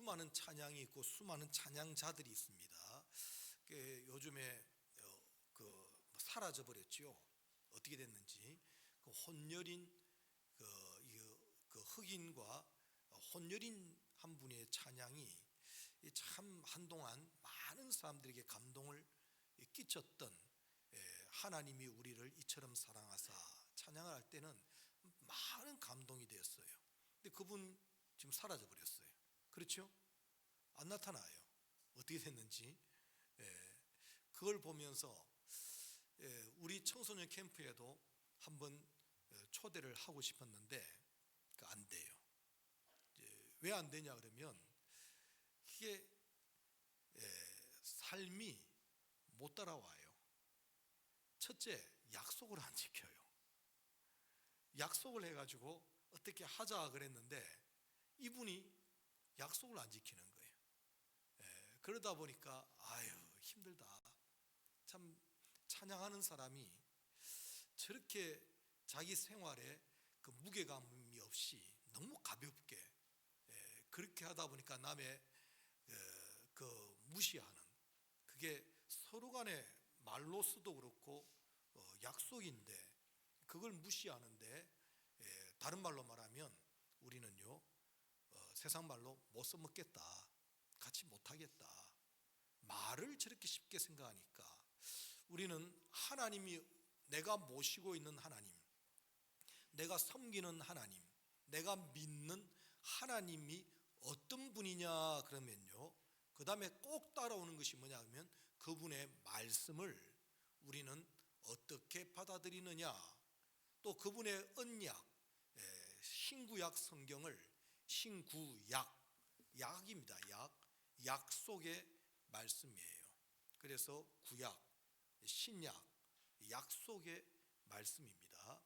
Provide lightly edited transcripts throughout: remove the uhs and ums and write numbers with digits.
수많은 찬양이 있고 수많은 찬양자들이 있습니다. 요즘에 사라져 버렸죠. 어떻게 됐는지. 그 혼혈인 그 흑인과 혼혈인 한 분의 찬양이 참 한동안 많은 사람들에게 감동을 끼쳤던, 하나님이 우리를 이처럼 사랑하사 찬양을 할 때는 많은 감동이 되었어요. 근데 그분 지금 사라져 버렸어요. 그렇죠? 안 나타나요. 어떻게 됐는지. 그걸 보면서 우리 청소년 캠프에도 한번 초대를 하고 싶었는데 안 돼요. 왜 안 되냐 그러면 이게 삶이 못 따라와요. 첫째, 약속을 안 지켜요. 약속을 해가지고 어떻게 하자 그랬는데 이분이 약속을 안 지키는 거예요. 그러다 보니까 힘들다. 참 찬양하는 사람이 저렇게 자기 생활에 그 무게감이 없이 너무 가볍게 그렇게 하다 보니까 남의 그 무시하는, 그게 서로 간에 말로서도 그렇고 약속인데 그걸 무시하는데, 다른 말로 말하면 우리는요 세상 말로 못 써먹겠다, 같이 못하겠다, 말을 저렇게 쉽게 생각하니까 우리는 하나님이, 내가 모시고 있는 하나님, 내가 섬기는 하나님, 내가 믿는 하나님이 어떤 분이냐 그러면요, 그 다음에 꼭 따라오는 것이 뭐냐 하면 그분의 말씀을 우리는 어떻게 받아들이느냐, 또 그분의 언약, 신구약 성경을, 신구약, 약입니다. 약속의 말씀이에요. 그래서 구약, 신약, 약속의 말씀입니다.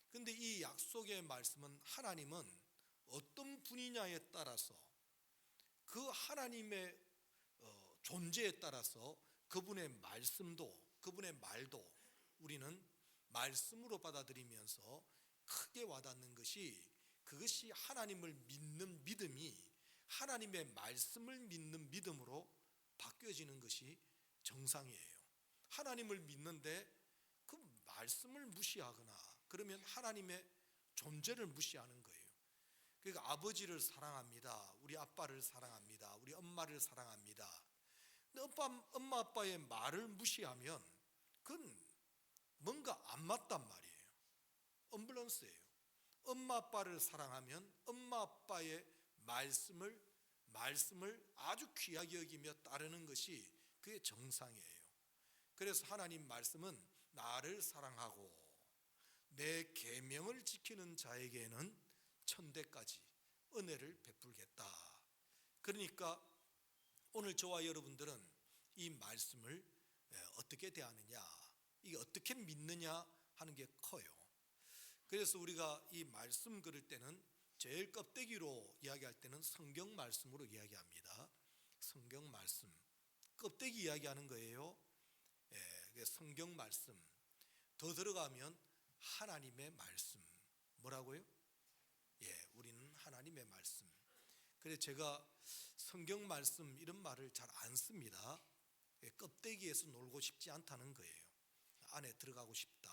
그런데 이 약속의 말씀은 하나님은 어떤 분이냐에 따라서, 그 하나님의 존재에 따라서 그분의 말씀도, 그분의 말도 우리는 말씀으로 받아들이면서 크게 와닿는 것이, 그것이 하나님을 믿는 믿음이 하나님의 말씀을 믿는 믿음으로 바뀌어지는 것이 정상이에요. 하나님을 믿는데 그 말씀을 무시하거나 그러면 하나님의 존재를 무시하는 거예요. 그러니까 아버지를 사랑합니다, 우리 아빠를 사랑합니다, 우리 엄마를 사랑합니다. 근데 엄마 아빠의 말을 무시하면 그건 뭔가 안 맞단 말이에요. 언밸런스예요. 엄마 아빠를 사랑하면 엄마 아빠의 말씀을 아주 귀하게 여기며 따르는 것이 그게 정상이에요. 그래서 하나님 말씀은 나를 사랑하고 내 계명을 지키는 자에게는 천대까지 은혜를 베풀겠다. 그러니까 오늘 저와 여러분들은 이 말씀을 어떻게 대하느냐, 이게 어떻게 믿느냐 하는 게 커요. 그래서 우리가 이 말씀 그릴 때는 제일 껍데기로 이야기할 때는 성경 말씀으로 이야기합니다. 성경 말씀, 껍데기 이야기하는 거예요. 성경 말씀. 더 들어가면 하나님의 말씀. 뭐라고요? 우리는 하나님의 말씀. 그래서 제가 성경 말씀 이런 말을 잘 안 씁니다. 껍데기에서 놀고 싶지 않다는 거예요. 안에 들어가고 싶다.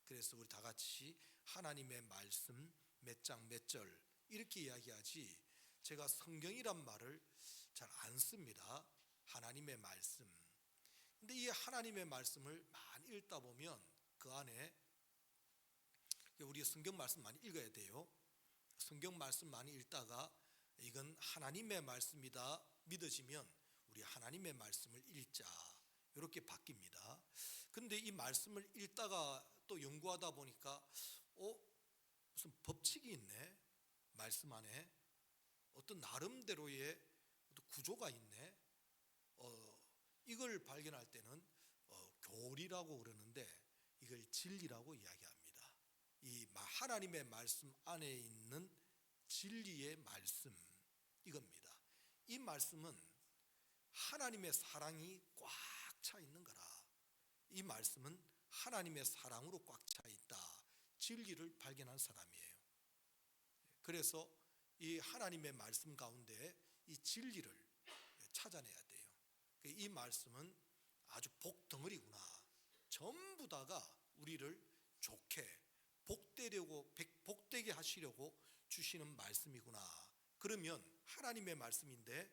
그래서 우리 다 같이 하나님의 말씀 몇 장 몇 절 이렇게 이야기하지, 제가 성경이란 말을 잘 안 씁니다. 하나님의 말씀. 근데 이 하나님의 말씀을 많이 읽다 보면 그 안에, 우리 성경 말씀 많이 읽어야 돼요. 성경 말씀 많이 읽다가 이건 하나님의 말씀이다 믿어지면 우리 하나님의 말씀을 읽자, 이렇게 바뀝니다. 그런데 이 말씀을 읽다가 또 연구하다 보니까 무슨 법칙이 있네, 말씀 안에 어떤 나름대로의 어떤 구조가 있네. 이걸 발견할 때는 교리라고 그러는데 이걸 진리라고 이야기합니다. 이 하나님의 말씀 안에 있는 진리의 말씀, 이겁니다. 이 말씀은 하나님의 사랑이 꽉 차 있는 거라. 이 말씀은 하나님의 사랑으로 꽉 차 있다, 진리를 발견한 사람이에요. 그래서 이 하나님의 말씀 가운데 이 진리를 찾아내야 돼요. 이 말씀은 아주 복덩어리구나. 전부 다가 우리를 좋게 복되게 하시려고 주시는 말씀이구나. 그러면 하나님의 말씀인데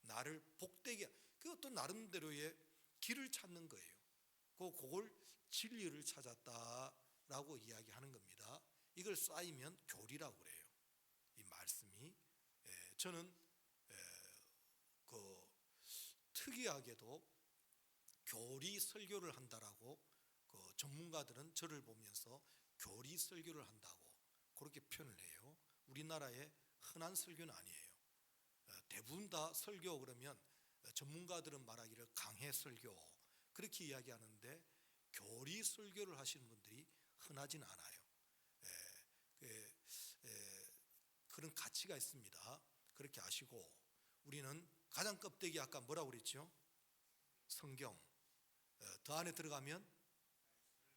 나를 복되게, 그것도 나름대로의 길을 찾는 거예요. 그걸 진리를 찾았다라고 이야기하는 겁니다. 이걸 쌓이면 교리라고 그래요. 이 말씀이. 저는 그 특이하게도 교리 설교를 한다라고 그 전문가들은 저를 보면서 교리 설교를 한다고 그렇게 표현을 해요. 우리나라의 흔한 설교는 아니에요. 대부분 다 설교 그러면 전문가들은 말하기를 강해 설교 그렇게 이야기하는데 교리 설교를 하시는 분들이 흔하진 않아요. 그런 가치가 있습니다. 그렇게 아시고 우리는 가장 껍데기 아까 뭐라고 그랬죠? 성경. 더 안에 들어가면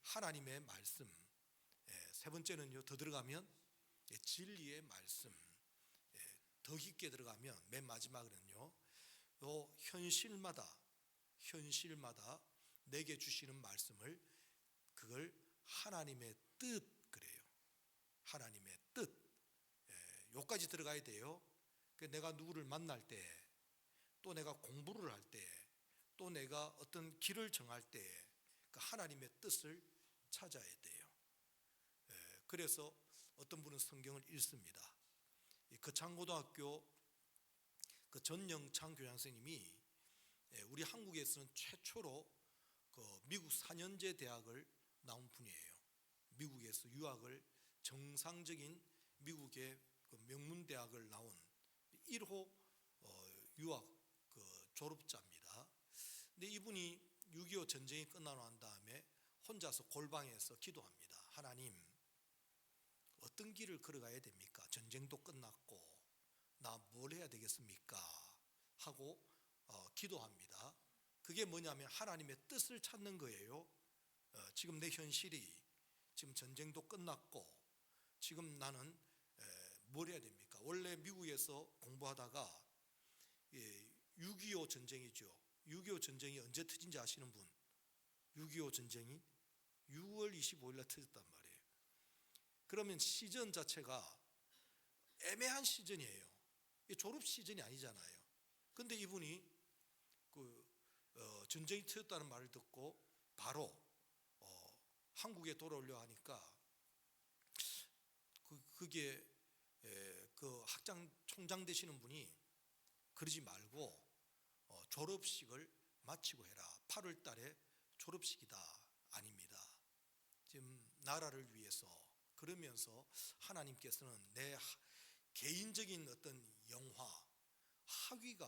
하나님의 말씀. 세 번째는요, 더 들어가면 진리의 말씀. 더 깊게 들어가면 맨 마지막으로는요, 현실마다 내게 주시는 말씀을 그걸 하나님의 뜻 그래요. 하나님의 뜻. 요까지 들어가야 돼요. 내가 누구를 만날 때, 또 내가 공부를 할 때, 또 내가 어떤 길을 정할 때 그 하나님의 뜻을 찾아야 돼요. 그래서 어떤 분은 성경을 읽습니다. 거창고등학교 그 전영창 교장선생님이 우리 한국에서는 최초로 그 미국 4년제 대학을 나온 분이에요. 미국에서 유학을 정상적인 미국의 그 명문대학을 나온 1호 유학 그 졸업자입니다. 근데 이분이 6.25 전쟁이 끝나고 난 다음에 혼자서 골방에서 기도합니다. 하나님, 어떤 길을 걸어가야 됩니까? 전쟁도 끝났고 나 뭘 해야 되겠습니까? 하고 기도합니다. 그게 뭐냐면 하나님의 뜻을 찾는 거예요. 지금 내 현실이 지금 전쟁도 끝났고 지금 나는 뭘 해야 됩니까? 원래 미국에서 공부하다가 6.25 전쟁이죠. 6.25 전쟁이 언제 터진지 아시는 분? 6.25 전쟁이 6월 25일 날 터졌단 말이에요. 그러면 시즌 자체가 애매한 시즌이에요. 졸업 시즌이 아니잖아요. 근데 이분이 전쟁이 터졌다는 말을 듣고 바로 한국에 돌아오려 하니까 그게 그 학장 총장 되시는 분이 그러지 말고 졸업식을 마치고 해라. 8월 달에 졸업식이다. 아닙니다. 지금 나라를 위해서 그러면서 하나님께서는 내 개인적인 어떤 영화, 학위가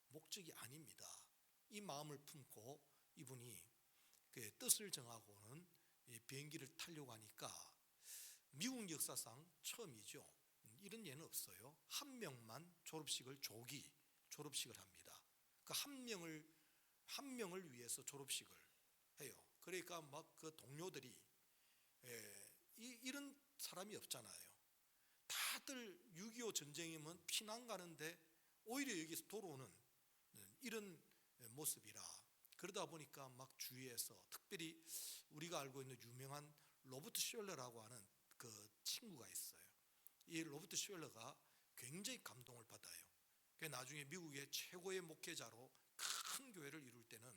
목적이 아닙니다. 이 마음을 품고 이분이 그 뜻을 정하고는 비행기를 타려고 하니까 미국 역사상 처음이죠. 이런 예는 없어요. 한 명만 졸업식을 졸업식을 합니다. 그 한 명을 위해서 졸업식을 해요. 그러니까 막 그 동료들이 이런 사람이 없잖아요. 다들 6.25 전쟁이면 피난 가는데 오히려 여기서 돌아오는 이런 모습이라 그러다 보니까 막 주위에서 특별히 우리가 알고 있는 유명한 로버트 슈얼러라고 하는 그 친구가 있어요. 이 로버트 슈얼러가 굉장히 감동을 받아요. 나중에 미국의 최고의 목회자로 큰 교회를 이룰 때는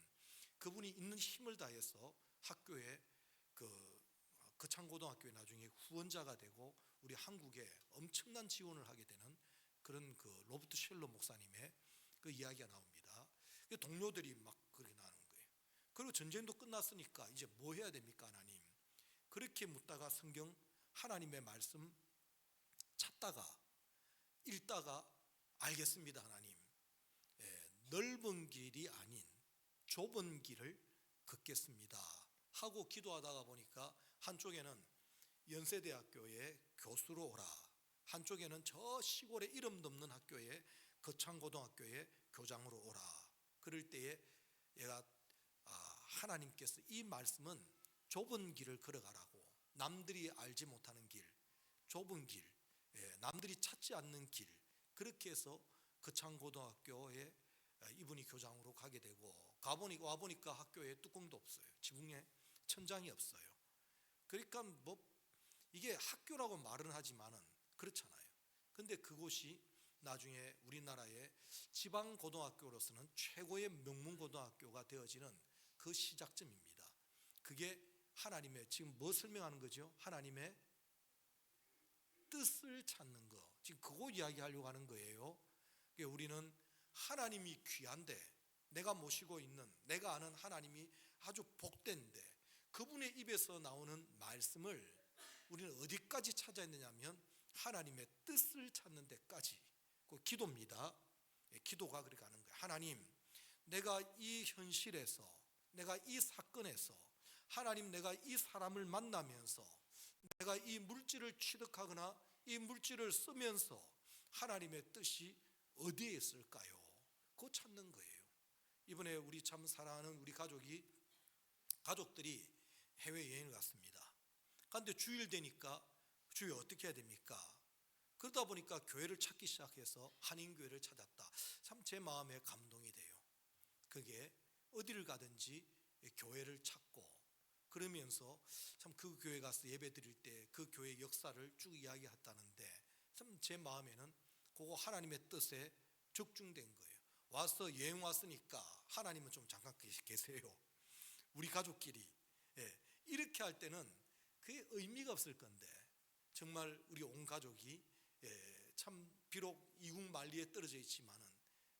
그분이 있는 힘을 다해서 학교에 거창고등학교에 나중에 후원자가 되고 우리 한국에 엄청난 지원을 하게 되는 그런 그 로버트 쉘러 목사님의 그 이야기가 나옵니다. 동료들이 막 그렇게 나는 거예요. 그리고 전쟁도 끝났으니까 이제 뭐 해야 됩니까, 하나님? 그렇게 묻다가 성경 하나님의 말씀 찾다가 읽다가 알겠습니다, 하나님. 넓은 길이 아닌 좁은 길을 걷겠습니다 하고 기도하다가 보니까 한쪽에는 연세대학교에 교수로 오라, 한쪽에는 저 시골에 이름도 없는 학교에 거창고등학교에 교장으로 오라. 그럴 때에 얘가 하나님께서 이 말씀은 좁은 길을 걸어가라고, 남들이 알지 못하는 길, 좁은 길, 남들이 찾지 않는 길, 그렇게 해서 거창고등학교에 이분이 교장으로 가게 되고 와보니까 학교에 뚜껑도 없어요. 지붕에 천장이 없어요. 그러니까 뭐 이게 학교라고 말은 하지만은 그렇잖아요. 근데 그곳이 나중에 우리나라의 지방 고등학교로서는 최고의 명문 고등학교가 되어지는 그 시작점입니다. 그게 하나님의, 지금 뭐 설명하는 거죠? 하나님의 뜻을 찾는 거, 지금 그거 이야기하려고 하는 거예요. 우리는 하나님이 귀한데, 내가 모시고 있는, 내가 아는 하나님이 아주 복된데, 그분의 입에서 나오는 말씀을 우리는 어디까지 찾아야 되냐면 하나님의 뜻을 찾는 데까지. 그 기도입니다. 기도가 그렇게 하는 거예요. 하나님, 내가 이 현실에서, 내가 이 사건에서, 하나님, 내가 이 사람을 만나면서, 내가 이 물질을 취득하거나 이 물질을 쓰면서 하나님의 뜻이 어디에 있을까요? 그거 찾는 거예요. 이번에 우리 참 사랑하는 우리 가족들이 해외여행을 갔습니다. 그런데 주일 되니까 주일 어떻게 해야 됩니까? 그러다 보니까 교회를 찾기 시작해서 한인교회를 찾았다. 참 제 마음에 감동이 돼요. 그게 어디를 가든지 교회를 찾고, 그러면서 참 그 교회 가서 예배 드릴 때 그 교회 역사를 쭉 이야기했다는데, 참 제 마음에는 그거 하나님의 뜻에 적중된 거예요. 와서 여행 왔으니까 하나님은 좀 잠깐 계세요. 우리 가족끼리 이렇게 할 때는 그게 의미가 없을 건데, 정말 우리 온 가족이 참 비록 이국 만리에 떨어져 있지만은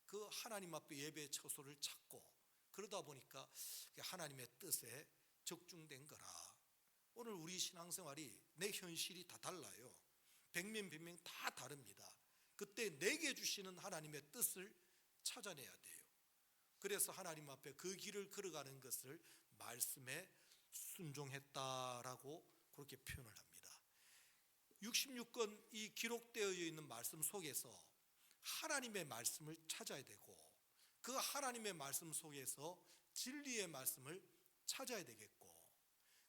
그 하나님 앞에 예배의 처소를 찾고, 그러다 보니까 하나님의 뜻에 적중된 거라. 오늘 우리 신앙생활이, 내 현실이 다 달라요. 백면 백명 다 다릅니다. 그때 내게 주시는 하나님의 뜻을 찾아내야 돼요. 그래서 하나님 앞에 그 길을 걸어가는 것을 말씀에 순종했다라고 그렇게 표현을 합니다. 66권 이 기록되어 있는 말씀 속에서 하나님의 말씀을 찾아야 되고, 그 하나님의 말씀 속에서 진리의 말씀을 찾아야 되겠고,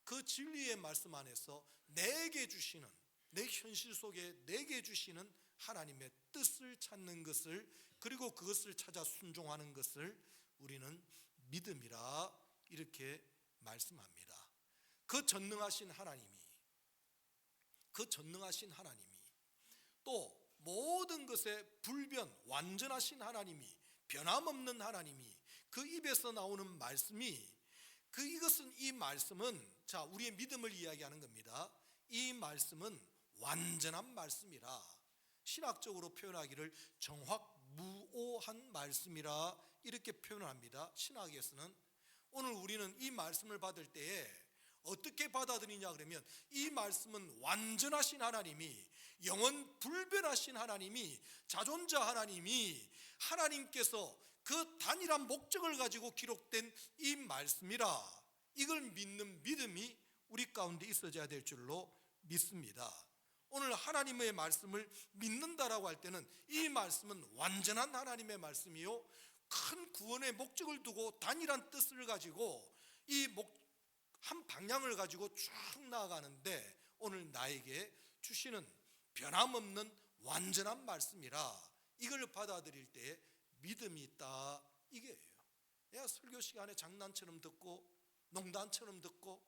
그 진리의 말씀 안에서 내게 주시는, 내 현실 속에 내게 주시는 하나님의 뜻을 찾는 것을, 그리고 그것을 찾아 순종하는 것을 우리는 믿음이라 이렇게 말씀합니다. 그 전능하신 하나님이 또 모든 것에 불변 완전하신 하나님이, 변함없는 하나님이, 그 입에서 나오는 말씀이, 이 말씀은, 자, 우리의 믿음을 이야기하는 겁니다. 이 말씀은 완전한 말씀이라, 신학적으로 표현하기를 정확무오한 말씀이라 이렇게 표현합니다. 신학에서는. 오늘 우리는 이 말씀을 받을 때에 어떻게 받아들이냐 그러면, 이 말씀은 완전하신 하나님이, 영원 불변하신 하나님이, 자존자 하나님이, 하나님께서 그 단일한 목적을 가지고 기록된 이 말씀이라, 이걸 믿는 믿음이 우리 가운데 있어져야 될 줄로 믿습니다. 오늘 하나님의 말씀을 믿는다라고 할 때는 이 말씀은 완전한 하나님의 말씀이요, 큰 구원의 목적을 두고 단일한 뜻을 가지고 한 방향을 가지고 쭉 나아가는데, 오늘 나에게 주시는 변함없는 완전한 말씀이라, 이걸 받아들일 때에 믿음이 있다, 이게예요. 내가 설교 시간에 장난처럼 듣고 농담처럼 듣고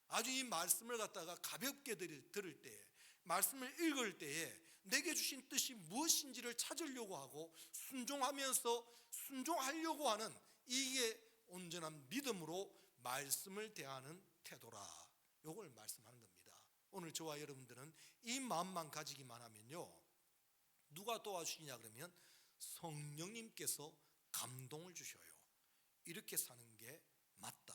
아주 이 말씀을 갖다가 가볍게 들을 때에, 말씀을 읽을 때에 내게 주신 뜻이 무엇인지를 찾으려고 하고 순종하려고 하는, 이게 온전한 믿음으로 말씀을 대하는 태도라, 요걸 말씀하는 겁니다. 오늘 저와 여러분들은 이 마음만 가지기만 하면요, 누가 도와주시냐 그러면 성령님께서 감동을 주셔요. 이렇게 사는 게 맞다,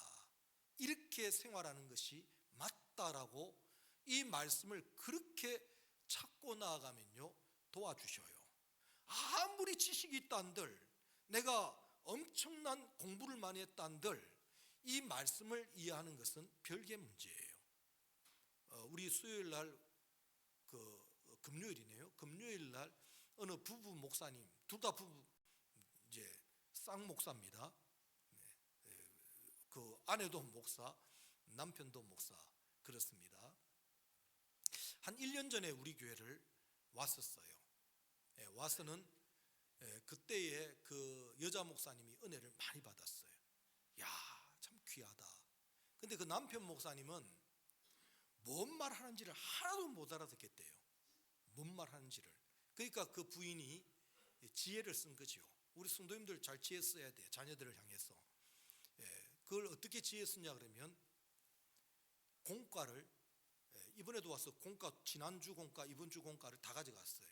이렇게 생활하는 것이 맞다라고 이 말씀을 그렇게 찾고 나아가면요, 도와주셔요. 아무리 지식이 있다한들, 내가 엄청난 공부를 많이 했다한들, 이 말씀을 이해하는 것은 별개 문제예요. 우리 수요일 날, 금요일이네요. 금요일 날 어느 부부 목사님, 둘 다 부부, 이제 쌍목사입니다. 그 아내도 목사, 남편도 목사, 그렇습니다. 한 1년 전에 우리 교회를 왔었어요. 와서는 그때에 그 여자 목사님이 은혜를 많이 받았어요. 야, 참 귀하다. 근데 그 남편 목사님은 뭔 말 하는지를 하나도 못 알아듣겠대요. 뭔 말 하는지를. 그러니까 그 부인이 지혜를 쓴 거죠. 우리 성도님들 잘 지혜 써야 돼요. 자녀들을 향해서. 그걸 어떻게 지혜 쓰냐 그러면 공과를, 이번에도 와서 공과, 지난주 공과, 이번 주 공과를 다 가져갔어요.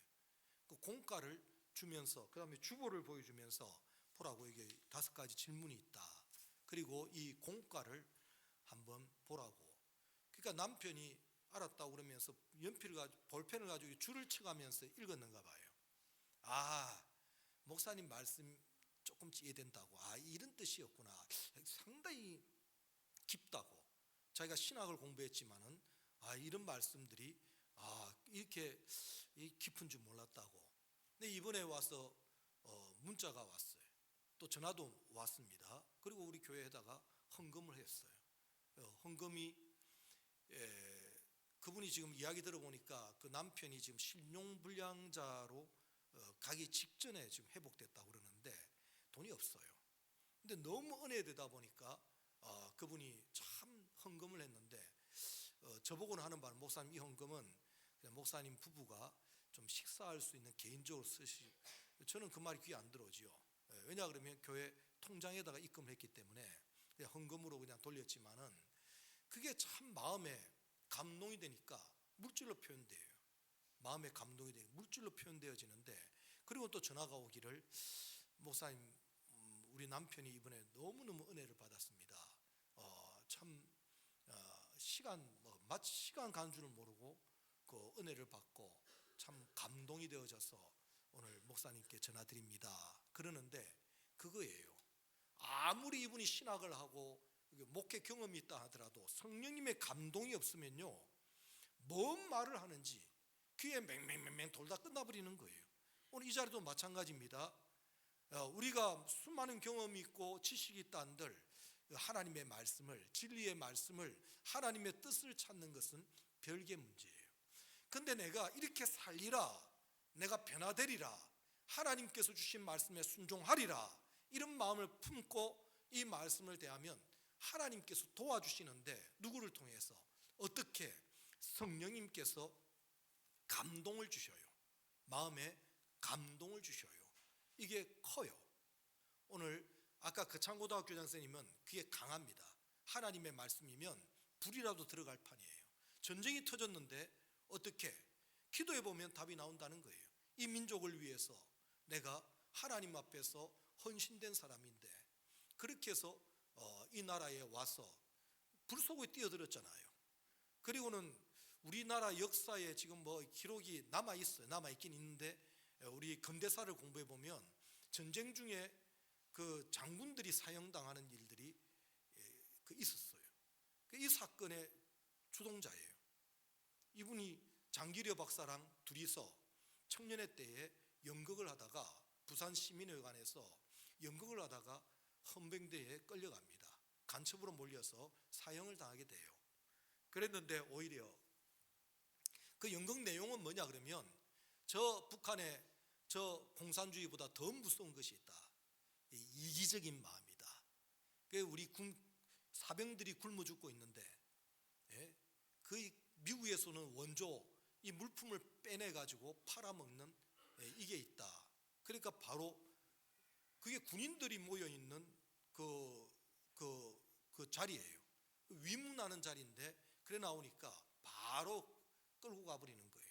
그 공과를 주면서 그 다음에 주보를 보여주면서 보라고, 이게 5가지 질문이 있다. 그리고 이 공과를 한번 보라고. 그러니까 남편이 알았다고 그러면서 연필을 가지고, 볼펜을 가지고 줄을 쳐가면서 읽었는가 봐요. 아, 목사님 말씀 조금 이해된다고. 아, 이런 뜻이었구나. 상당히 깊다고. 자기가 신학을 공부했지만은 이런 말씀들이 이렇게 깊은 줄 몰랐다고. 근데 이번에 와서 문자가 왔어요. 또 전화도 왔습니다. 그리고 우리 교회에다가 헌금을 했어요. 헌금이, 그분이 지금 이야기 들어보니까 그 남편이 지금 신용불량자로 가기 직전에 지금 회복됐다고 그러는데 돈이 없어요. 근데 너무 은혜되다 보니까 그분이 참 헌금을 했는데, 저보고는 하는 바는, 목사님 이 헌금은 그냥 목사님 부부가 좀 식사할 수 있는 개인적으로 쓰시. 저는 그 말이 귀에 안 들어오지요. 왜냐 그러면 교회 통장에다가 입금을 했기 때문에 그냥 헌금으로 그냥 돌렸지만은 그게 참 마음에 감동이 되니까 물질로 표현돼요. 마음에 감동이 되고 물질로 표현되어지는데, 그리고 또 전화가 오기를, 목사님 우리 남편이 이번에 너무너무 은혜를 받았습니다. 참 마치 시간 간 줄을 모르고 그 은혜를 받고 참 감동이 되어져서 오늘 목사님께 전화드립니다. 그러는데 그거예요. 아무리 이분이 신학을 하고 목회 경험이 있다 하더라도 성령님의 감동이 없으면요, 뭔 말을 하는지 귀에 맹맹맹맹 돌다 끝나버리는 거예요. 오늘 이 자리도 마찬가지입니다. 우리가 수많은 경험이 있고 지식이 있다 한들 하나님의 말씀을, 진리의 말씀을, 하나님의 뜻을 찾는 것은 별개 문제예요. 근데 내가 이렇게 살리라, 내가 변화되리라, 하나님께서 주신 말씀에 순종하리라, 이런 마음을 품고 이 말씀을 대하면 하나님께서 도와주시는데, 누구를 통해서? 어떻게? 성령님께서 감동을 주셔요. 마음에 감동을 주셔요. 이게 커요. 오늘 아까 그 창고등학교장 선생님은 그게 강합니다. 하나님의 말씀이면 불이라도 들어갈 판이에요. 전쟁이 터졌는데 어떻게? 기도해 보면 답이 나온다는 거예요. 이 민족을 위해서 내가 하나님 앞에서 헌신된 사람인데, 그렇게 해서 이 나라에 와서 불 속에 뛰어들었잖아요. 그리고는 우리나라 역사에 지금 기록이 남아있긴 있는데, 우리 근대사를 공부해 보면 전쟁 중에 그 장군들이 사형당하는 일들이 있었어요. 이 사건의 주동자예요. 이분이 장기려 박사랑 둘이서 청년회 때에 연극을 하다가 부산 시민회관에서 연극을 하다가 헌병대에 끌려갑니다. 간첩으로 몰려서 사형을 당하게 돼요. 그랬는데 오히려 그 연극 내용은 뭐냐 그러면, 저 북한의 저 공산주의보다 더 무서운 것이 있다. 이기적인 마음이다. 우리 사병들이 굶어 죽고 있는데, 그 미국에서는 원조 이 물품을 빼내 가지고 팔아먹는 이게 있다. 그러니까 바로 그게 군인들이 모여 있는 그 자리예요. 위문하는 자리인데, 그래 나오니까 바로 끌고 가버리는 거예요.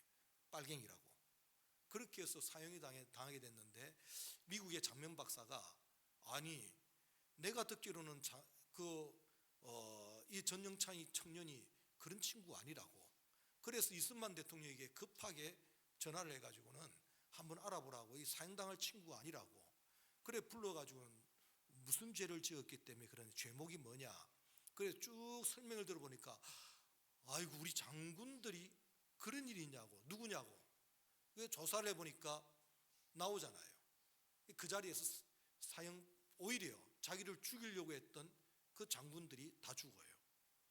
빨갱이라고. 그렇게 해서 사형이 당하게 됐는데, 미국의 장면 박사가, 아니 내가 듣기로는 이 전영찬이 청년이 그런 친구 아니라고. 그래서 이승만 대통령에게 급하게 전화를 해가지고는 한번 알아보라고, 이 사형당할 친구가 아니라고. 그래 불러가지고는 무슨 죄를 지었기 때문에 그런 죄목이 뭐냐. 그래 쭉 설명을 들어보니까, 아이고 우리 장군들이 그런 일이 있냐고, 누구냐고. 조사를 해보니까 나오잖아요. 그 자리에서 오히려 자기를 죽이려고 했던 그 장군들이 다 죽어요.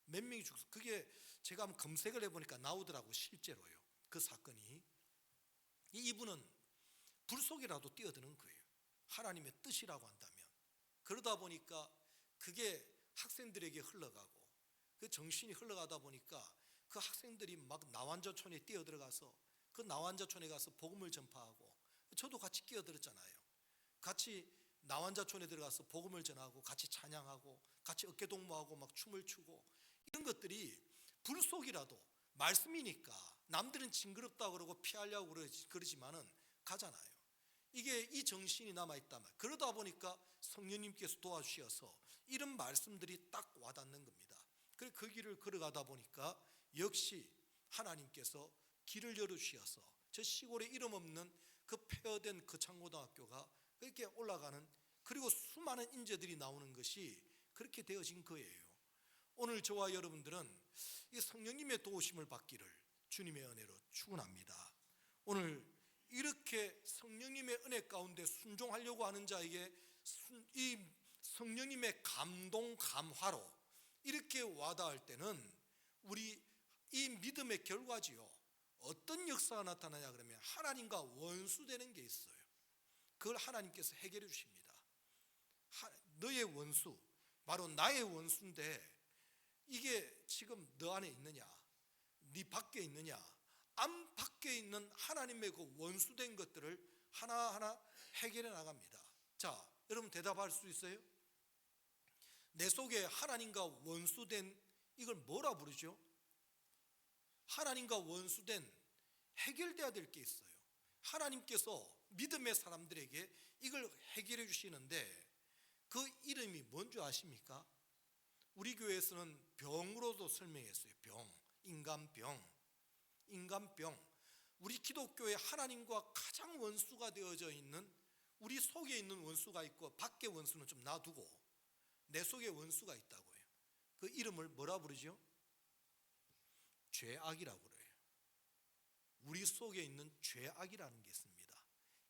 몇 명이 죽었어요. 그게 제가 한번 검색을 해보니까 나오더라고, 실제로요. 그 사건이. 이분은 불 속이라도 뛰어드는 거예요. 하나님의 뜻이라고 한다면. 그러다 보니까 그게 학생들에게 흘러가고 그 정신이 흘러가다 보니까 그 학생들이 막 나완자촌에 뛰어들어가서 그 나완자촌에 가서 복음을 전파하고, 저도 같이 끼어들었잖아요. 같이 나완자촌에 들어가서 복음을 전하고 같이 찬양하고 같이 어깨동무하고 막 춤을 추고, 이런 것들이 불 속이라도 말씀이니까 남들은 징그럽다고 그러고 피하려고 그러지만은 가잖아요. 이게 이 정신이 남아있단 말이에요. 그러다 보니까 성령님께서 도와주셔서 이런 말씀들이 딱 와닿는 겁니다. 그래서 그 길을 걸어가다 보니까 역시 하나님께서 길을 열어주셔서 저 시골에 이름 없는 그 폐허된 거창고등학교가 그렇게 올라가는, 그리고 수많은 인재들이 나오는 것이 그렇게 되어진 거예요. 오늘 저와 여러분들은 이 성령님의 도우심을 받기를 주님의 은혜로 축원합니다. 오늘 이렇게 성령님의 은혜 가운데 순종하려고 하는 자에게 이 성령님의 감동 감화로 이렇게 와닿을 때는 우리 이 믿음의 결과지요. 어떤 역사가 나타나냐 그러면 하나님과 원수되는 게 있어요. 그걸 하나님께서 해결해 주십니다. 너의 원수, 바로 나의 원수인데 이게 지금 너 안에 있느냐, 네 밖에 있느냐, 안 밖에 있는 하나님의 그 원수된 것들을 하나하나 해결해 나갑니다. 자, 여러분 대답할 수 있어요? 내 속에 하나님과 원수된 이걸 뭐라 부르죠? 하나님과 원수된 해결돼야 될 게 있어요. 하나님께서 믿음의 사람들에게 이걸 해결해 주시는데 그 이름이 뭔지 아십니까? 우리 교회에서는 병으로도 설명했어요. 병, 인간병. 우리 기독교의 하나님과 가장 원수가 되어져 있는, 우리 속에 있는 원수가 있고 밖의 원수는 좀 놔두고 내 속에 원수가 있다고요. 그 이름을 뭐라 부르죠? 죄악이라고 그래요. 우리 속에 있는 죄악이라는 게 있습니다.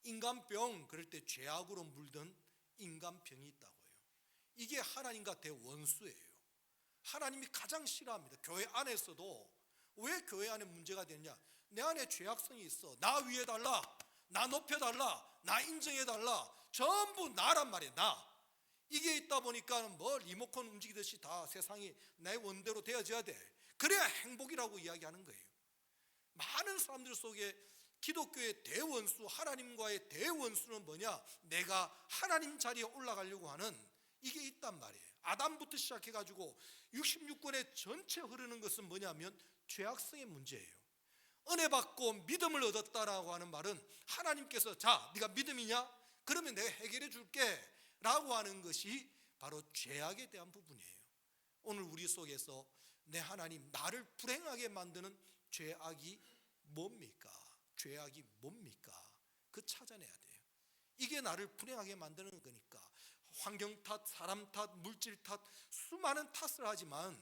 인간병, 그럴 때 죄악으로 물든 인간병이 있다고요. 이게 하나님과 대원수예요. 하나님이 가장 싫어합니다. 교회 안에서도 왜 교회 안에 문제가 되느냐? 내 안에 죄악성이 있어. 나 위에 달라, 나 높여달라, 나 인정해달라, 전부 나란 말이에요. 나. 이게 있다 보니까 뭐 리모컨 움직이듯이 다 세상이 내 원대로 되어져야 돼. 그래야 행복이라고 이야기하는 거예요. 많은 사람들 속에 기독교의 대원수, 하나님과의 대원수는 뭐냐? 내가 하나님 자리에 올라가려고 하는 이게 있단 말이에요. 아담부터 시작해가지고 66권의 전체 흐르는 것은 뭐냐면 죄악성의 문제예요. 은혜 받고 믿음을 얻었다라고 하는 말은 하나님께서 자, 네가 믿음이냐? 그러면 내가 해결해 줄게 라고 하는 것이 바로 죄악에 대한 부분이에요. 오늘 우리 속에서 내 하나님, 나를 불행하게 만드는 죄악이 뭡니까? 죄악이 뭡니까? 그 찾아내야 돼요. 이게 나를 불행하게 만드는 거니까 환경 탓, 사람 탓, 물질 탓, 수많은 탓을 하지만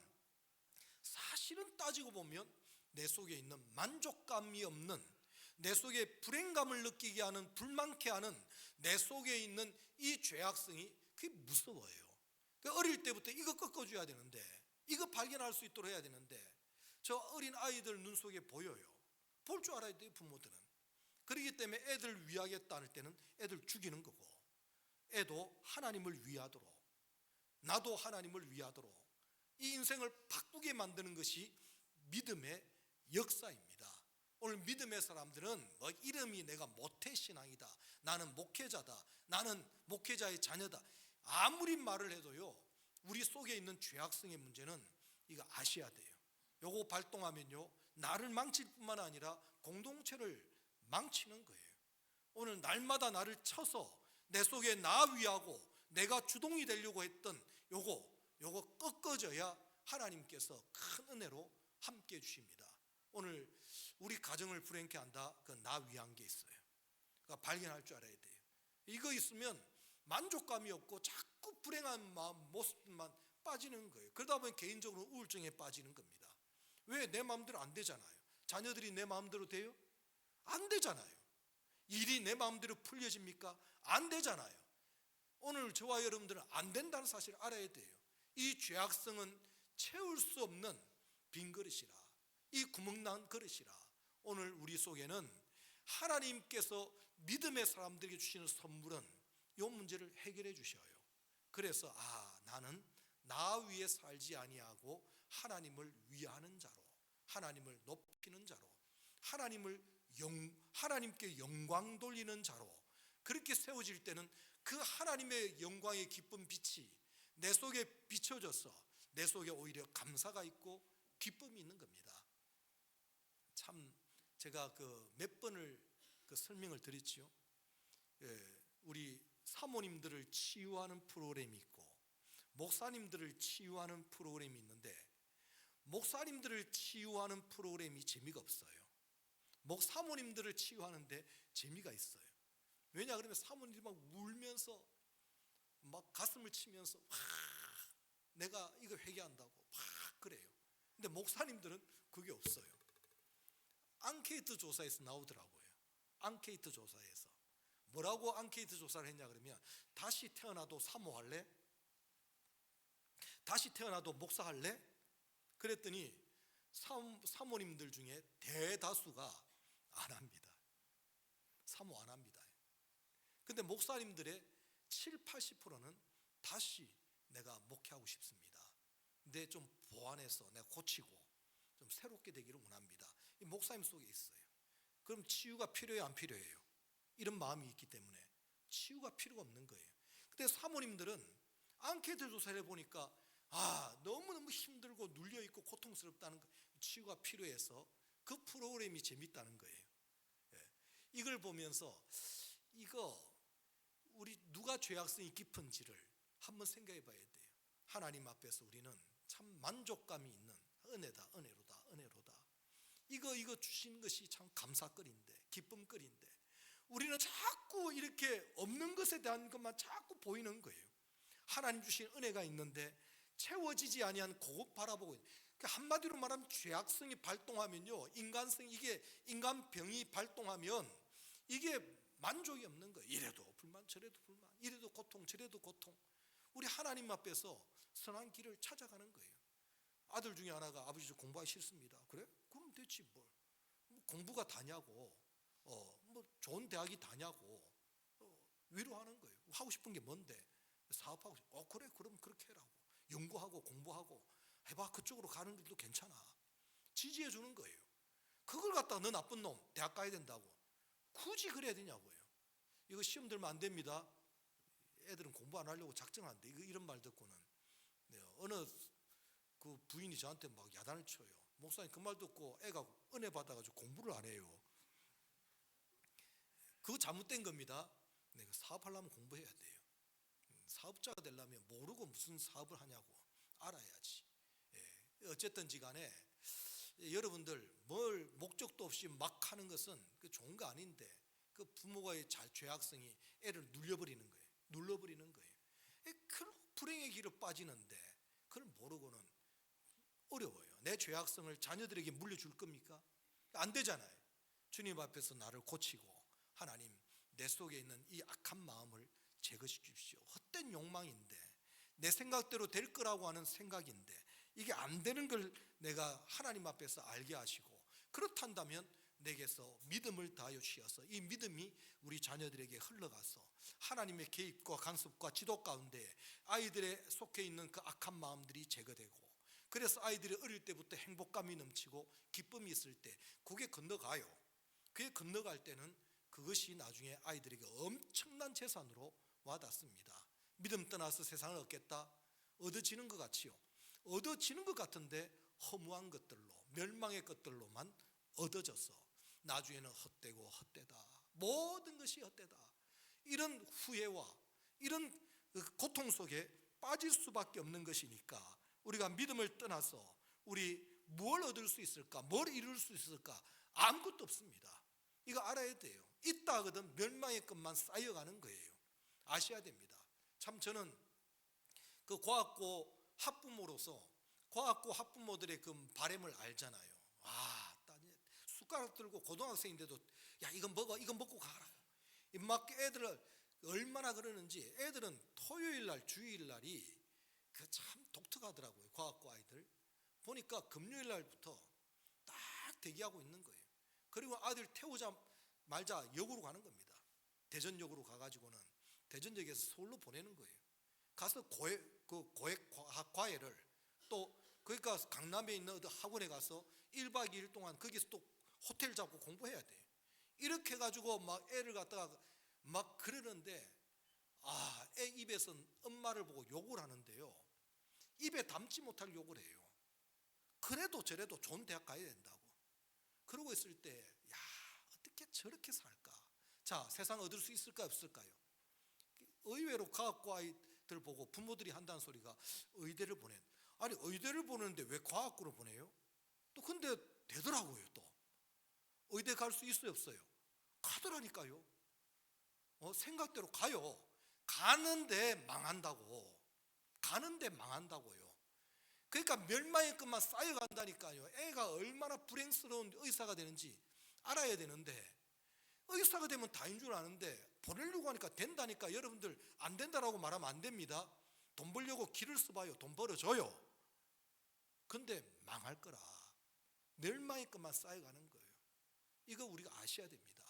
사실은 따지고 보면 내 속에 있는 만족감이 없는, 내 속에 불행감을 느끼게 하는, 불만케 하는 내 속에 있는 이 죄악성이 그게 무서워요. 어릴 때부터 이거 꺾어줘야 되는데, 이거 발견할 수 있도록 해야 되는데, 저 어린 아이들 눈 속에 보여요. 볼 줄 알아야 돼요, 부모들은. 그렇기 때문에 애들 위하겠다 할 때는 애들 죽이는 거고, 애도 하나님을 위하도록, 나도 하나님을 위하도록 이 인생을 바꾸게 만드는 것이 믿음의 역사입니다. 오늘 믿음의 사람들은 뭐 이름이 내가 모태신앙이다, 나는 목회자다, 나는 목회자의 자녀다, 아무리 말을 해도요, 우리 속에 있는 죄악성의 문제는 이거 아셔야 돼요. 요거 발동하면요, 나를 망칠 뿐만 아니라 공동체를 망치는 거예요. 오늘 날마다 나를 쳐서 내 속에 나 위하고 내가 주동이 되려고 했던 요거 꺾어져야 하나님께서 큰 은혜로 함께 해주십니다. 오늘 우리 가정을 불행케 한다, 그 나 위한 게 있어요. 그러니까 발견할 줄 알아야 돼요. 이거 있으면 만족감이 없고 자꾸 불행한 모습만 빠지는 거예요. 그러다 보면 개인적으로 우울증에 빠지는 겁니다. 왜? 내 마음대로 안 되잖아요. 자녀들이 내 마음대로 돼요? 안 되잖아요. 일이 내 마음대로 풀려집니까? 안 되잖아요. 오늘 저와 여러분들은 안 된다는 사실을 알아야 돼요. 이 죄악성은 채울 수 없는 빈 그릇이라, 이 구멍난 그릇이라. 오늘 우리 속에는 하나님께서 믿음의 사람들에게 주시는 선물은 이 문제를 해결해 주셔요. 그래서 나는 나 위에 살지 아니하고 하나님을 위하는 자로, 하나님을 높이는 자로, 하나님께 영광 돌리는 자로 그렇게 세워질 때는 그 하나님의 영광의 기쁜 빛이 내 속에 비춰져서 내 속에 오히려 감사가 있고 기쁨이 있는 겁니다. 참 제가 몇 번을 설명을 드렸지요. 우리 사모님들을 치유하는 프로그램이 있고 목사님들을 치유하는 프로그램이 있는데, 목사님들을 치유하는 프로그램이 재미가 없어요. 사모님들을 치유하는데 재미가 있어요. 왜냐 그러면 사모님들이 막 울면서 막 가슴을 치면서 내가 이거 회개한다고 막 그래요. 근데 목사님들은 그게 없어요. 앙케이트 조사에서 나오더라고요. 앙케이트 조사에서 뭐라고 앙케이트 조사를 했냐 그러면, 다시 태어나도 사모할래? 다시 태어나도 목사할래? 그랬더니 사모님들 중에 대다수가 안 합니다. 사모 안 합니다. 근데 목사님들의 70~80%는 다시 내가 목회하고 싶습니다. 근데 좀 보완해서 내가 고치고 좀 새롭게 되기를 원합니다. 이 목사님 속에 있어요. 그럼 치유가 필요해요, 안 필요해요? 이런 마음이 있기 때문에 치유가 필요가 없는 거예요. 근데 사모님들은 앙케이트 조사를 해보니까 너무너무 힘들고 눌려있고 고통스럽다는 거, 치유가 필요해서 그 프로그램이 재밌다는 거예요. 이걸 보면서 우리 누가 죄악성이 깊은지를 한번 생각해 봐야 돼요. 하나님 앞에서 우리는 참 만족감이 있는 은혜로다. 이거 주신 것이 참 감사거리인데, 기쁨거리인데, 우리는 자꾸 이렇게 없는 것에 대한 것만 자꾸 보이는 거예요. 하나님 주신 은혜가 있는데 채워지지 아니한 그것 바라보고 있는. 한마디로 말하면 죄악성이 발동하면요, 이게 인간병이 발동하면 이게 만족이 없는 거예요. 이래도 불만 저래도 불만, 이래도 고통 저래도 고통. 우리 하나님 앞에서 선한 길을 찾아가는 거예요. 아들 중에 하나가 아버지 저 공부하기 싫습니다. 그래? 그럼 됐지 뭘. 공부가 다냐고, 뭐 좋은 대학이 다냐고 위로하는 거예요. 하고 싶은 게 뭔데? 사업하고 싶어. 그래 그럼 그렇게 해라고. 연구하고 공부하고 해봐. 그쪽으로 가는 길도 괜찮아. 지지해 주는 거예요. 그걸 갖다가 너 나쁜 놈 대학 가야 된다고 굳이 그래야 되냐고요. 이거 시험 들면 안 됩니다. 애들은 공부 안 하려고 작정한대. 이런 말 듣고는 어느 그 부인이 저한테 막 야단을 쳐요. 목사님 그 말 듣고 애가 은혜 받아가지고 공부를 안 해요. 그거 잘못된 겁니다. 내가 사업하려면 공부해야 돼요. 사업자가 되려면 모르고 무슨 사업을 하냐고 알아야지. 어쨌든지 간에 여러분들 뭘 목적도 없이 막 하는 것은 좋은 거 아닌데, 그 부모가의 죄악성이 애를 눌러버리는 거예요. 그 불행의 길을 빠지는데 그걸 모르고는 어려워요. 내 죄악성을 자녀들에게 물려줄 겁니까? 안 되잖아요. 주님 앞에서 나를 고치고, 하나님 내 속에 있는 이 악한 마음을 제거시키십시오. 헛된 욕망인데, 내 생각대로 될 거라고 하는 생각인데 이게 안 되는 걸 내가 하나님 앞에서 알게 하시고, 그렇단다면 내게서 믿음을 다하여 주셔서 이 믿음이 우리 자녀들에게 흘러가서 하나님의 개입과 간섭과 지도 가운데 아이들의 속해 있는 그 악한 마음들이 제거되고, 그래서 아이들이 어릴 때부터 행복감이 넘치고 기쁨이 있을 때 그게 건너가요. 그게 건너갈 때는 그것이 나중에 아이들에게 엄청난 재산으로 와닿습니다. 믿음 떠나서 세상을 얻겠다? 얻어지는 것 같지요. 얻어지는 것 같은데 허무한 것들로, 멸망의 것들로만 얻어져서 나중에는 헛되고 헛되다, 모든 것이 헛되다, 이런 후회와 이런 고통 속에 빠질 수밖에 없는 것이니까, 우리가 믿음을 떠나서 우리 뭘 얻을 수 있을까, 뭘 이룰 수 있을까? 아무것도 없습니다. 이거 알아야 돼요. 있다 하거든 멸망의 것만 쌓여가는 거예요. 아셔야 됩니다. 참 저는 그 과학고 학부모로서 과학고 학부모들의 그 바람을 알잖아요. 숟가락 들고 고등학생인데도 야 이거 먹어, 이거 먹고 가라. 막 애들을 얼마나 그러는지. 애들은 토요일날 주일날이 그 참 독특하더라고요. 과학고 아이들 보니까 금요일날부터 딱 대기하고 있는 거예요. 그리고 아들 태우자 말자 역으로 가는 겁니다. 대전역으로 가가지고는 대전역에서 서울로 보내는 거예요. 가서 고액 과외를, 또 그러니까 강남에 있는 어떤 학원에 가서 1박 2일 동안 거기서 또 호텔 잡고 공부해야 돼요. 이렇게 해가지고 막 애를 갖다가 막 그러는데, 애 입에서 엄마를 보고 욕을 하는데요, 입에 담지 못할 욕을 해요. 그래도 저래도 좋은 대학 가야 된다고. 그러고 있을 때, 야, 어떻게 저렇게 살까? 자, 세상 얻을 수 있을까 없을까요? 의외로 과학과들 보고 부모들이 한다는 소리가, 의대를 보낸, 아니 의대를 보내는데 왜 과학고를 보내요? 또 근데 되더라고요. 또 의대 갈 수 있어요 없어요? 가더라니까요. 생각대로 가요. 가는데 망한다고. 가는데 망한다고요. 그러니까 멸망의 끝만 쌓여간다니까요. 애가 얼마나 불행스러운 의사가 되는지 알아야 되는데, 의사가 되면 다인 줄 아는데 보내려고 하니까 된다니까. 여러분들 안 된다라고 말하면 안 됩니다. 돈 벌려고 길을 써봐요. 돈 벌어줘요. 근데 망할 거라. 멸망의 것만 쌓여가는 거예요. 이거 우리가 아셔야 됩니다.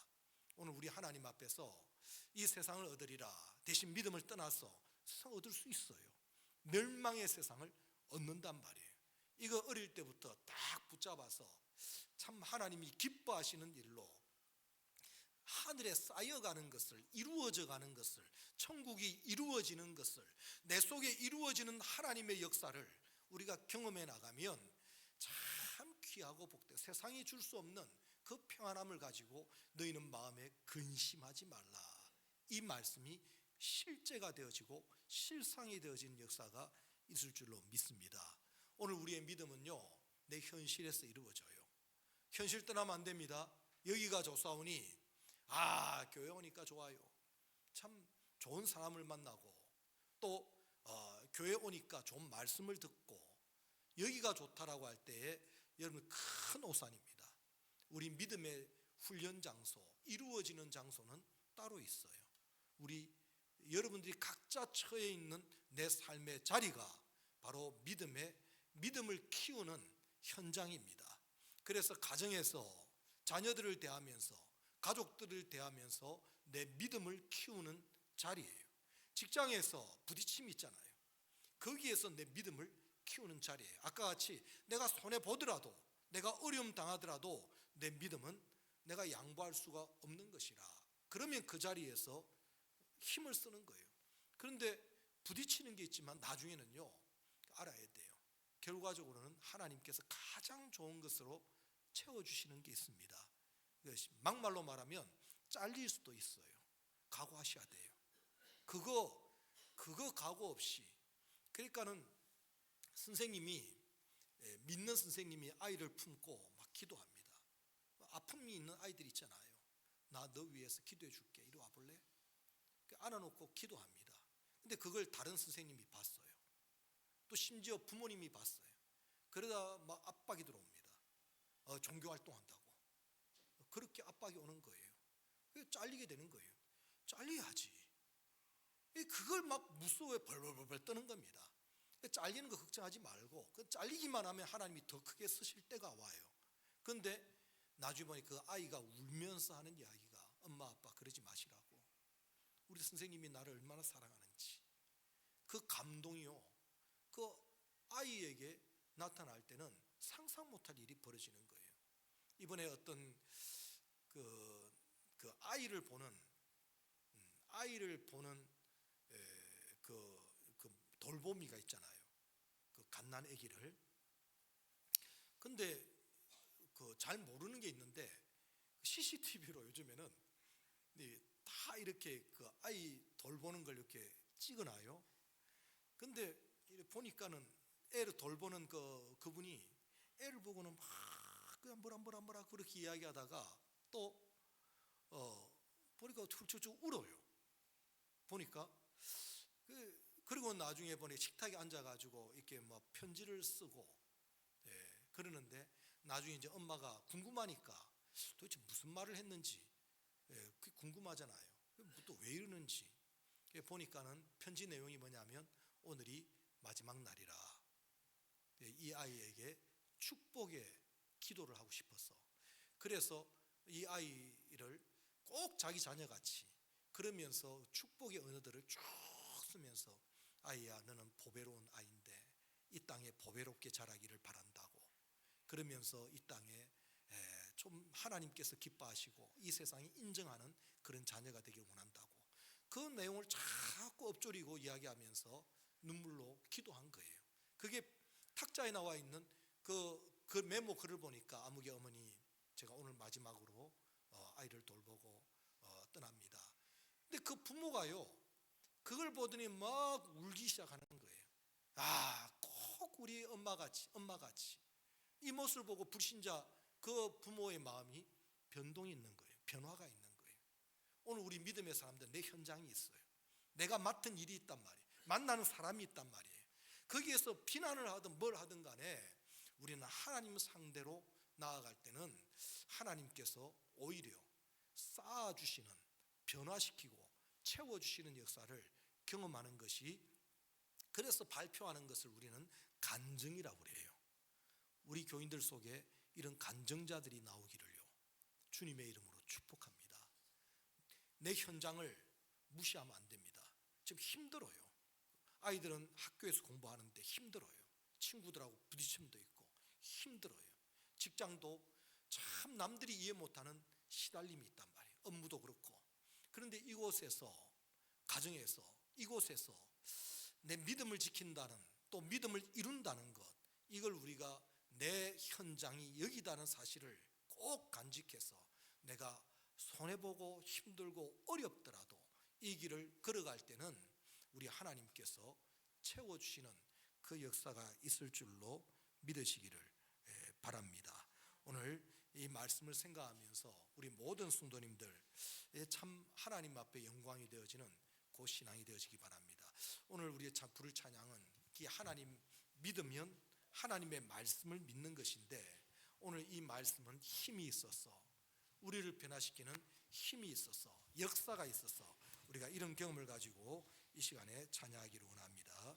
오늘 우리 하나님 앞에서 이 세상을 얻으리라, 대신 믿음을 떠나서 세상 얻을 수 있어요. 멸망의 세상을 얻는단 말이에요. 이거 어릴 때부터 딱 붙잡아서 참 하나님이 기뻐하시는 일로 하늘에 쌓여가는 것을, 이루어져 가는 것을, 천국이 이루어지는 것을, 내 속에 이루어지는 하나님의 역사를 우리가 경험해 나가면 참 귀하고 복되고, 세상이 줄 수 없는 그 평안함을 가지고 너희는 마음에 근심하지 말라, 이 말씀이 실제가 되어지고 실상이 되어지는 역사가 있을 줄로 믿습니다. 오늘 우리의 믿음은요, 내 현실에서 이루어져요. 현실 떠나면 안 됩니다. 여기가 좋사오니, 교회 오니까 좋아요. 참 좋은 사람을 만나고, 또 교회 오니까 좋은 말씀을 듣고, 여기가 좋다라고 할 때에 여러분 큰 오산입니다. 우리 믿음의 훈련 장소, 이루어지는 장소는 따로 있어요. 우리 여러분들이 각자 처해 있는 내 삶의 자리가 바로 믿음을 키우는 현장입니다. 그래서 가정에서 자녀들을 대하면서, 가족들을 대하면서 내 믿음을 키우는 자리예요. 직장에서 부딪힘이 있잖아요. 거기에서 내 믿음을 키우는 자리예요. 아까 같이 내가 손해보더라도, 내가 어려움 당하더라도 내 믿음은 내가 양보할 수가 없는 것이라, 그러면 그 자리에서 힘을 쓰는 거예요. 그런데 부딪히는 게 있지만 나중에는요, 알아야 돼요. 결과적으로는 하나님께서 가장 좋은 것으로 채워주시는 게 있습니다. 막말로 말하면 잘릴 수도 있어요. 각오하셔야 돼요. 그거 각오 없이, 그러니까는 선생님이, 믿는 선생님이 아이를 품고 막 기도합니다. 아픔이 있는 아이들 있잖아요. 나 너 위해서 기도해 줄게, 이리 와볼래? 안아놓고 기도합니다. 근데 그걸 다른 선생님이 봤어요. 또 심지어 부모님이 봤어요. 그러다 막 압박이 들어옵니다. 종교활동한다고. 그렇게 압박이 오는 거예요. 잘리게 되는 거예요. 잘려야지. 그걸 막 무서워해 벌벌벌 떠는 겁니다. 잘리는 거 걱정하지 말고, 잘리기만 하면 하나님이 더 크게 쓰실 때가 와요. 그런데 나중에 보니 그 아이가 울면서 하는 이야기가, 엄마 아빠 그러지 마시라고, 우리 선생님이 나를 얼마나 사랑하는지, 그 감동이요, 그 아이에게 나타날 때는 상상 못할 일이 벌어지는 거예요. 이번에 어떤 그 아이를 보는 그 돌보미가 있잖아요. 그 갓난 아기를. 근데 잘 모르는 게 있는데, CCTV로 요즘에는 다 이렇게 그 아이 돌보는 걸 이렇게 찍어놔요. 근데 보니까는 애를 돌보는 그분이 애를 보고는 막 그냥 뭐라 그렇게 이야기하다가 또 보니까 훌쩍 울어요. 보니까 그리고 나중에 보니 식탁에 앉아가지고 이렇게 뭐 편지를 쓰고, 그러는데 나중에 이제 엄마가 궁금하니까 도대체 무슨 말을 했는지, 그게 궁금하잖아요. 또 왜 이러는지. 보니까는 편지 내용이 뭐냐면, 오늘이 마지막 날이라, 이 아이에게 축복의 기도를 하고 싶어서, 그래서 이 아이를 꼭 자기 자녀같이 그러면서 축복의 언어들을 쭉 쓰면서 아이야 너는 보배로운 아이인데 이 땅에 보배롭게 자라기를 바란다고, 그러면서 이 땅에 좀 하나님께서 기뻐하시고 이 세상이 인정하는 그런 자녀가 되길 원한다고, 그 내용을 자꾸 엎조리고 이야기하면서 눈물로 기도한 거예요. 그게 탁자에 나와 있는 그 메모 글을 보니까 아무개 어머니 제가 오늘 마지막으로 아이를 돌보고 떠납니다. 근데 그 부모가요 그걸 보더니 막 울기 시작하는 거예요. 꼭 우리 엄마같이 이 모습을 보고 불신자 그 부모의 마음이 변동이 있는 거예요. 변화가 있는 거예요. 오늘 우리 믿음의 사람들 내 현장이 있어요. 내가 맡은 일이 있단 말이에요. 만나는 사람이 있단 말이에요. 거기에서 비난을 하든 뭘 하든 간에 우리는 하나님 상대로 나아갈 때는 하나님께서 오히려 쌓아주시는, 변화시키고 채워주시는 역사를 경험하는 것이, 그래서 발표하는 것을 우리는 간증이라고 그래요. 우리 교인들 속에 이런 간증자들이 나오기를요 주님의 이름으로 축복합니다. 내 현장을 무시하면 안 됩니다. 지금 힘들어요. 아이들은 학교에서 공부하는데 힘들어요. 친구들하고 부딪힘도 있고 힘들어요. 직장도 참 남들이 이해 못하는 시달림이 있단 말이에요. 업무도 그렇고. 그런데 이곳에서, 가정에서, 이곳에서 내 믿음을 지킨다는, 또 믿음을 이룬다는 것, 이걸 우리가 내 현장이 여기다는 사실을 꼭 간직해서 내가 손해보고 힘들고 어렵더라도 이 길을 걸어갈 때는 우리 하나님께서 채워주시는 그 역사가 있을 줄로 믿으시기를 바랍니다. 오늘 이 말씀을 생각하면서 우리 모든 성도님들 참 하나님 앞에 영광이 되어지는 그 신앙이 되어지기 바랍니다. 오늘 우리의 부를 찬양은 이 하나님 믿으면 하나님의 말씀을 믿는 것인데, 오늘 이 말씀은 힘이 있어서, 우리를 변화시키는 힘이 있어서, 역사가 있어서 우리가 이런 경험을 가지고 이 시간에 찬양하기를 원합니다.